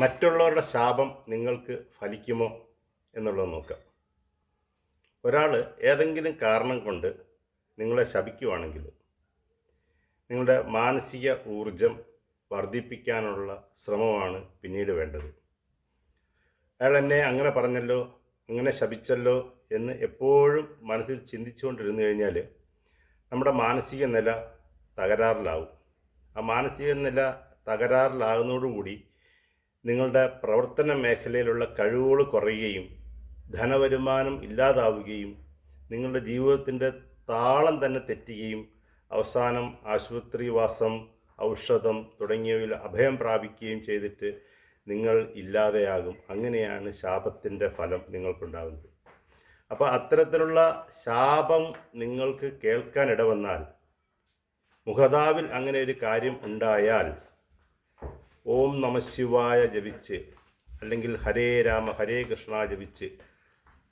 മറ്റുള്ളവരുടെ ശാപം നിങ്ങൾക്ക് ഫലിക്കുമോ എന്നുള്ളത് നോക്കാം. ഒരാൾ ഏതെങ്കിലും കാരണം കൊണ്ട് നിങ്ങളെ ശപിക്കുവാണെങ്കിൽ നിങ്ങളുടെ മാനസിക ഊർജം വർദ്ധിപ്പിക്കാനുള്ള ശ്രമമാണ് പിന്നീട് വേണ്ടത്. അയാൾ എന്നെ അങ്ങനെ പറഞ്ഞല്ലോ, അങ്ങനെ ശപിച്ചല്ലോ എന്ന് എപ്പോഴും മനസ്സിൽ ചിന്തിച്ചുകൊണ്ടിരുന്നു കഴിഞ്ഞാൽ നമ്മുടെ മാനസിക നില തകരാറിലാവും. ആ മാനസിക നില തകരാറിലാകുന്നതോടുകൂടി നിങ്ങളുടെ പ്രവർത്തന മേഖലയിലുള്ള കഴിവുകൾ കുറയുകയും ധനവരുമാനം ഇല്ലാതാവുകയും നിങ്ങളുടെ ജീവിതത്തിൻ്റെ താളം തന്നെ തെറ്റുകയും അവസാനം ആശുപത്രിവാസം, ഔഷധം തുടങ്ങിയവയിൽ അഭയം പ്രാപിക്കുകയും ചെയ്തിട്ട് നിങ്ങൾ ഇല്ലാതെയാകും. അങ്ങനെയാണ് ശാപത്തിൻ്റെ ഫലം നിങ്ങൾക്കുണ്ടാകുന്നത്. അപ്പോൾ അത്തരത്തിലുള്ള ശാപം നിങ്ങൾക്ക് കേൾക്കാൻ ഇടവന്നാൽ, മുഖതാവിൽ അങ്ങനെ ഒരു കാര്യം ഉണ്ടായാൽ ഓം നമഃശിവായ ജപിച്ച്, അല്ലെങ്കിൽ ഹരേ രാമ ഹരേ കൃഷ്ണ ജപിച്ച്,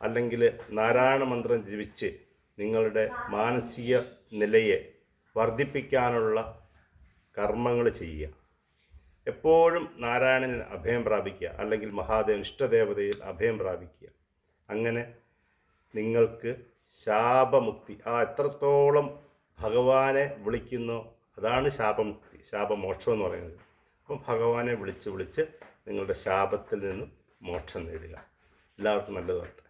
അല്ലെങ്കിൽ നാരായണ മന്ത്രം ജപിച്ച് നിങ്ങളുടെ മാനസിക നിലയെ വർദ്ധിപ്പിക്കാനുള്ള കർമ്മങ്ങൾ ചെയ്യുക. എപ്പോഴും നാരായണനിൽ അഭയം പ്രാപിക്കുക, അല്ലെങ്കിൽ മഹാദേവൻ ഇഷ്ടദേവതയിൽ അഭയം പ്രാപിക്കുക. അങ്ങനെ നിങ്ങൾക്ക് ശാപമുക്തി, എത്രത്തോളം ഭഗവാനെ വിളിക്കുന്നോ അതാണ് ശാപമുക്തി, ശാപമോക്ഷം എന്ന് പറയുന്നത്. അപ്പം ഭഗവാനെ വിളിച്ച് നിങ്ങളുടെ ശാപത്തിൽ നിന്നും മോക്ഷം നേടുക. എല്ലാവർക്കും നല്ലതായിട്ട്.